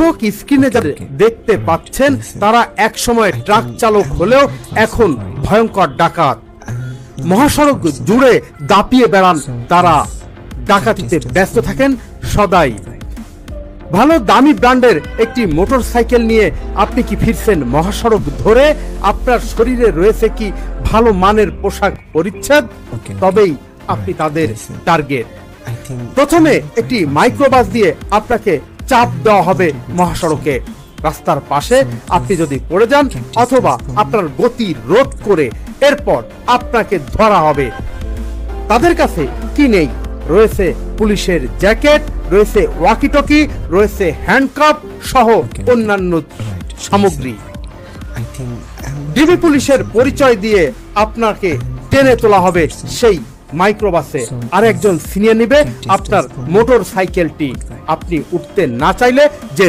দর্শক, স্ক্রিনে যারা দেখতে পাচ্ছেন তারা একসময় ট্রাক চালক হলেও এখন ভয়ঙ্কর ডাকাত। মহাসড়ক জুড়ে দাপিয়ে বেড়ান তারা, ডাকাতিতে ব্যস্ত থাকেন সদাই। ভালো দামি ব্র্যান্ডের একটি মোটরসাইকেল নিয়ে আপনি কি ফিরছেন মহাসড়ক ধরে? আপনার শরীরে রয়েছে কি ভালো মানের পোশাক পরিচ্ছদ? তবেই আপনি তাদের টার্গেট। প্রথমে একটি মাইক্রোবাস দিয়ে আপনাকে চাপ দেওয়া হবে মহাসড়কে। রাস্তার পাশে আপনি যদি পড়ে যান অথবা আপনার গতি রোধ করে এরপর আপনাকে ধরা হবে। তাদের কাছে কি নেই? রয়েছে পুলিশের জ্যাকেট, রয়েছে ওয়াকিটকি, রয়েছে হ্যান্ডকাপ সহ অন্যান্য সামগ্রী। ডিবি পুলিশের পরিচয় দিয়ে আপনাকে টেনে তোলা হবে সেই মাইক্রোবাসে, আর একজন সিনিয়র নিবে আপনার মোটর সাইকেলটি। আপনি উঠতে না চাইলে যে